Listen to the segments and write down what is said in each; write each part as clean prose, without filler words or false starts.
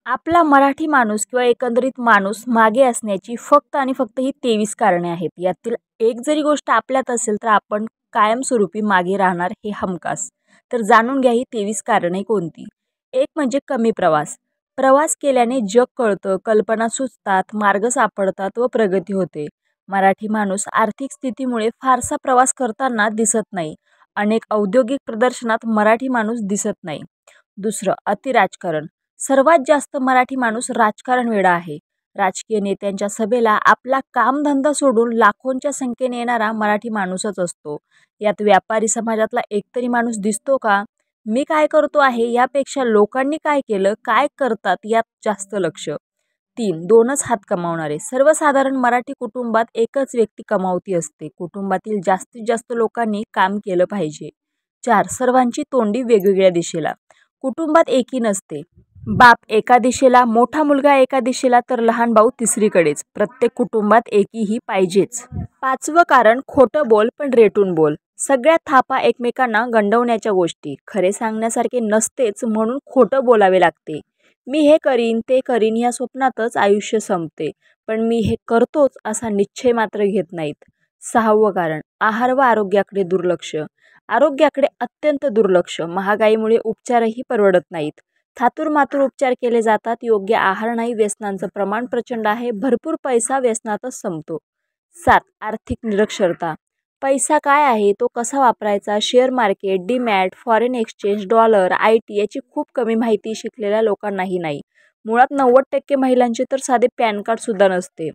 आपला मराठी माणूस किंवा एकंदरीत माणूस मागे असण्याची फक्त आणि फक्त ही 23 कारणे आहेत. यातील एक जरी गोष्ट आपल्यात असेल तर आपण कायमस्वरूपी मागे राहणार हे हमखास. तर जाणून घ्या ही 23 कारणे कोणती. एक म्हणजे कमी प्रवास. प्रवास केल्याने जग कळतं, कल्पना सुचतात, मार्ग सापडतात व प्रगती होते. मराठी माणूस आर्थिक स्थितीमुळे फारसा प्रवास करताना दिसत नाही. अनेक औद्योगिक प्रदर्शनात मराठी माणूस दिसत नाही. दुसरं अतिराजकारण. सर्वात जास्त मराठी माणूस राजकारण वेडा आहे. राजकीय नेत्यांच्या सभेला आपला कामधंदा सोडून लाखोंच्या संख्येने येणारा मराठी माणूसच असतो. यात व्यापारी समाजातला एकतरी माणूस दिसतो का? मी काय करतो आहे यापेक्षा लोकांनी काय केलं, काय करतात यात जास्त लक्ष. 3. दोनच हात कमावणारे. सर्वसाधारण मराठी कुटुंबात एकच व्यक्ती कमावती असते. कुटुंबातील जास्तीत जास्त लोकांनी काम केलं पाहिजे. 4. सर्वांची तोंडी वेगवेगळ्या दिशेला. कुटुंबात एकी नसते. बाप एका दिशेला, मोठा मुलगा एका दिशेला तर लहान भाऊ तिसरीकडेच. प्रत्येक कुटुंबात एकी ही पाहिजेच. 5वं कारण खोटं बोल पण रेटून बोल. सगळ्या थापा एकमेकांना गंडवण्याच्या गोष्टी. खरे सांगण्यासारखे नसतेच म्हणून खोटं बोलावे लागते. मी हे करीन ते करीन या स्वप्नातच आयुष्य संपते, पण मी हे करतोच असा निश्चय मात्र घेत नाहीत. 6वं कारण आहार व आरोग्याकडे दुर्लक्ष. आरोग्याकडे अत्यंत दुर्लक्ष. महागाईमुळे उपचारही परवडत नाहीत. थातूरमातूर उपचार केले जातात. योग्य आहार नाही. व्यसनांचं प्रमाण प्रचंड आहे. भरपूर पैसा व्यसनातच संपतो. 7. आर्थिक निरक्षरता. पैसा काय आहे, तो कसा वापरायचा, share market, demat, foreign exchange, dollar, IT याची खूप कमी माहिती शिकलेल्या लोकांनाही नाही. मुळात 90% महिलांचे तर साधे पॅन कार्डसुद्धा नसते.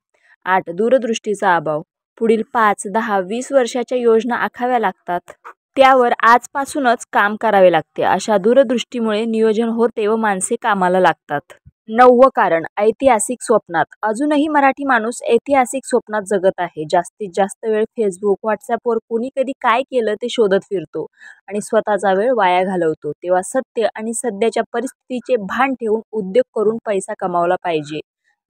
8. दूरदृष्टीचा अभाव. पुढील 5, 10, 20 वर्षाच्या योजना आखाव्या लागतात. त्यावर आजपासूनच काम करावे लागते. अशा दूरदृष्टीमुळे नियोजन होते व माणसे कामाला लागतात. 9वं कारण ऐतिहासिक स्वप्नात. अजूनही मराठी माणूस ऐतिहासिक स्वप्नात जगत आहे. जास्तीत जास्त वेळ फेसबुक, व्हॉट्सॲपवर कोणी कधी काय केलं ते शोधत फिरतो आणि स्वतःचा वेळ वाया घालवतो. तेव्हा सत्य आणि सध्याच्या परिस्थितीचे भान ठेवून उद्योग करून पैसा कमावला पाहिजे.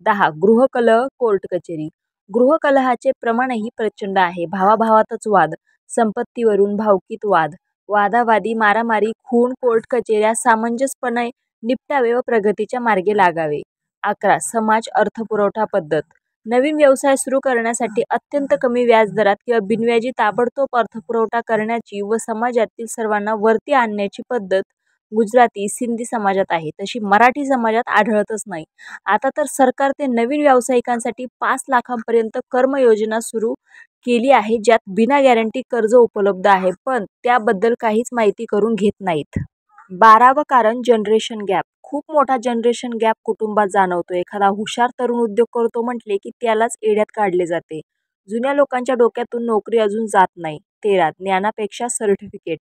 10. गृहकलह, कोर्ट कचेरी. गृहकलहाचे प्रमाणही प्रचंड आहे. भावाभावातच वाद, संपत्तीवरून भावकीत वाद, वादावादी, मारामारी, खून, कोर्ट कचेऱ्या सामंजस्यपणे निपटावे व प्रगतीच्या मार्गे लागावे. 11. समाज अर्थपुरवठा पद्धत. नवीन व्यवसाय सुरू करण्यासाठी अत्यंत कमी व्याजदरात किंवा बिनव्याजी ताबडतोब अर्थपुरवठा करण्याची व समाजातील सर्वांना वरती आणण्याची पद्धत गुजराती, सिंधी समाजात आहे. तशी मराठी समाजात आढळतच नाही. आता तर सरकार ते नवीन व्यावसायिकांसाठी 5 लाखांपर्यंत कर्मयोजना सुरू केली आहे, ज्यात बिना गॅरंटी कर्ज उपलब्ध आहे, पण त्याबद्दल काहीच माहिती करून घेत नाहीत. 12वं कारण जनरेशन गॅप. खूप मोठा जनरेशन गॅप कुटुंबात जाणवतो. एखादा हुशार तरुण उद्योग करतो म्हटले की त्यालाच एड्यात काढले जाते. जुन्या लोकांच्या डोक्यातून नोकरी अजून जात नाही. 13. ज्ञानापेक्षा सर्टिफिकेट.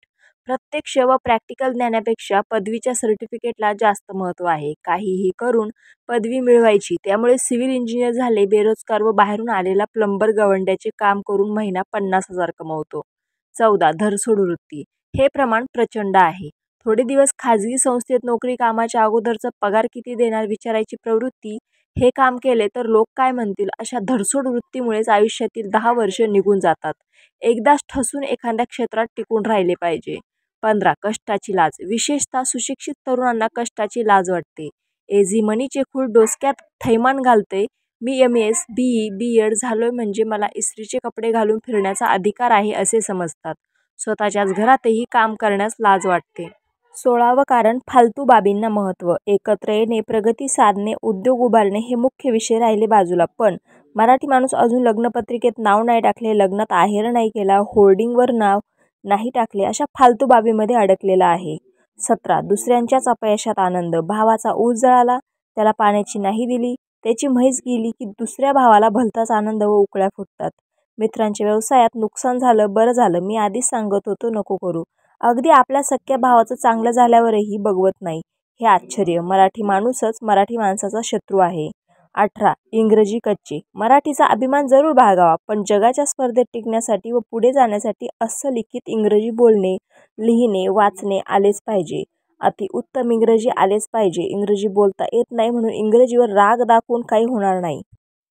प्रत्यक्ष व प्रॅक्टिकल ज्ञानापेक्षा पदवीच्या सर्टिफिकेटला जास्त महत्त्व आहे. काहीही करून पदवी मिळवायची. त्यामुळे सिव्हिल इंजिनियर झाले बेरोजगार व बाहेरून आलेला प्लंबर गवंड्याचे काम करून महिना 50,000 कमवतो. 14. धरसोड वृत्ती. हे प्रमाण प्रचंड आहे. थोडे दिवस खाजगी संस्थेत नोकरी, कामाच्या अगोदरचा पगार किती देणार विचारायची प्रवृत्ती. हे काम केले तर लोक काय म्हणतील अशा धरसोड वृत्तीमुळेच आयुष्यातील 10 वर्ष निघून जातात. एकदाच ठसून एखाद्या क्षेत्रात टिकून राहिले पाहिजे. 15. कष्टाची लाज. विशेषतः सुशिक्षित तरुणांना कष्टाची लाज वाटते. एझी मनीचे खूळ डोसक्यात थैमान घालते. मी MS, BE, B.Ed झालोय म्हणजे मला इस्त्रीचे कपडे घालून फिरण्याचा अधिकार आहे असे समजतात. स्वतःच्याच घरातही काम करण्यास लाज वाटते. 16वं कारण फालतू बाबींना महत्त्व. एकत्र येणे, प्रगती साधणे, उद्योग उभारणे हे मुख्य विषय राहिले बाजूला. पण मराठी माणूस अजून लग्नपत्रिकेत नाव नाही टाकले, लग्नात आहेर नाही केला, होर्डिंगवर नाव नाही टाकले, अशा फालतू बाबीमध्ये अडकलेला आहे. 17. दुसऱ्यांच्याच अपयशात आनंद. भावाचा ऊस जळाला, त्याला पाण्याची नाही दिली, त्याची म्हैस गेली की दुसऱ्या भावाला भलताच आनंद व उकळ्या फुटतात. मित्रांच्या व्यवसायात नुकसान झालं, बरं झालं, मी आधीच सांगत होतो नको करू. अगदी आपल्या सख्या भावाचं चांगलं झाल्यावरही बघवत नाही. हे आश्चर्य. मराठी माणूसच मराठी माणसाचा शत्रू आहे. 18. इंग्रजी कच्चे. मराठीचा अभिमान जरूर बाळगावा, पण जगाच्या स्पर्धेत टिकण्यासाठी व पुढे जाण्यासाठी अस्सल लिखित इंग्रजी बोलणे, लिहिणे, वाचणे आलेच पाहिजे. अतिउत्तम इंग्रजी आलेच पाहिजे. इंग्रजी बोलता येत नाही म्हणून इंग्रजीवर राग दाखवून काही होणार नाही.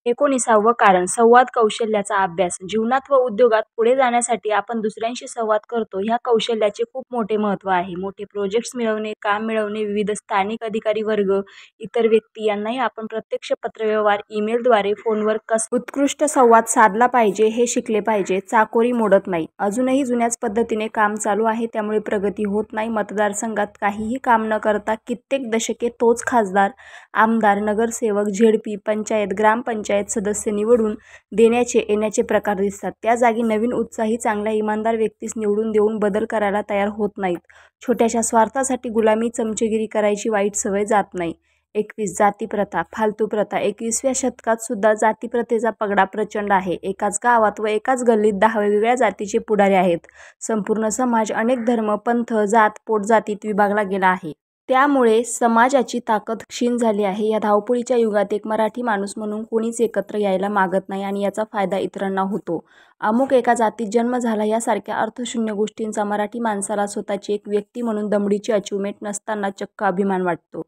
19वे कारण संवाद कौशल्याचा अभ्यास. जीवनात व उद्योगात पुढे जाण्यासाठी आपण दुसऱ्यांशी संवाद करतो. ह्या कौशल्याचे खूप मोठे महत्त्व आहे. मोठे प्रोजेक्ट्स मिळवणे, काम मिळवणे, विविध स्थानिक अधिकारी वर्ग, इतर व्यक्ती यांनाही आपण प्रत्यक्ष पत्रव्यवहार, ईमेलद्वारे, फोनवर उत्कृष्ट संवाद साधला पाहिजे हे शिकले पाहिजे. चाकोरी मोडत नाही. अजूनही जुन्याच पद्धतीने काम चालू आहे, त्यामुळे प्रगती होत नाही. मतदारसंघात काहीही काम न करता कित्येक दशके तोच खासदार, आमदार, नगरसेवक, झेडपी, पंचायत, ग्रामपंचायत सदस्य निवडून देण्याचे येण्याचे प्रकार दिसतात. त्या जागी नवीन उत्साही चांगल्या इमानदार व्यक्तीस निवडून देऊन बदल करायला तयार होत नाहीत. छोट्याशा स्वार्थासाठी गुलामी, चमचेगिरी करायची वाईट सवय जात नाही. 21 जातीप्रथा, फालतू प्रथा. 21व्या शतकात सुद्धा जातीप्रथेचा पगडा प्रचंड आहे. एकाच गावात व एकाच गल्लीत 10 वेगवेगळ्या जातीचे पुढारी आहेत. संपूर्ण समाज अनेक धर्म, पंथ, जात, पोटजातीत विभागला गेला आहे. त्यामुळे समाजाची ताकद क्षीण झाली आहे. या धावपळीच्या युगात एक मराठी माणूस म्हणून कोणीच एकत्र यायला मागत नाही आणि याचा फायदा इतरांना होतो. अमुक एका जातीत जन्म झाला यासारख्या अर्थशून्य गोष्टींचा मराठी माणसाला स्वतःची एक व्यक्ती म्हणून दमडीची अचिव्हमेंट नसताना चक्क अभिमान वाटतो.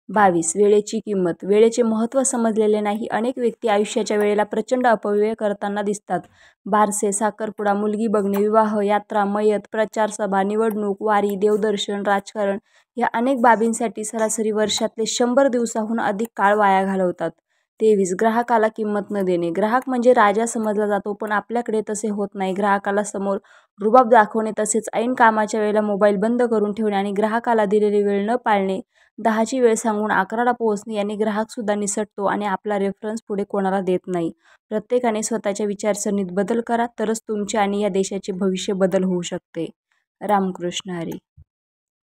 22 वेळेची किंमत. वेळेचे महत्त्व समजलेले नाही अनेक व्यक्ती आयुष्याच्या वेळेला प्रचंड अपव्यय करताना दिसतात. बारसे, साखरपुडा, मुलगी बघणे, विवाह, यात्रा, मयत, प्रचारसभा, निवडणूक, वारी, देवदर्शन, राजकारण या अनेक बाबींसाठी सरासरी वर्षातले 100 दिवसाहून अधिक काळ वाया घालवतात. 23 ग्राहकाला किंमत न देणे. ग्राहक म्हणजे राजा समजला जातो, पण आपल्याकडे तसे होत नाही. ग्राहकाला समोर रुबाब दाखवणे, तसेच ऐन कामाच्या वेळेला मोबाईल बंद करून ठेवणे आणि ग्राहकाला दिलेली वेळ न पाळणे, 10ची वेळ सांगून 11ला पोहोचणे याने ग्राहकसुद्धा निसटतो आणि आपला रेफरन्स पुढे कोणाला देत नाही. प्रत्येकाने स्वतःच्या विचारसरणीत बदल करा, तरच तुमचे आणि या देशाचे भविष्य बदल होऊ शकते. रामकृष्ण हरी.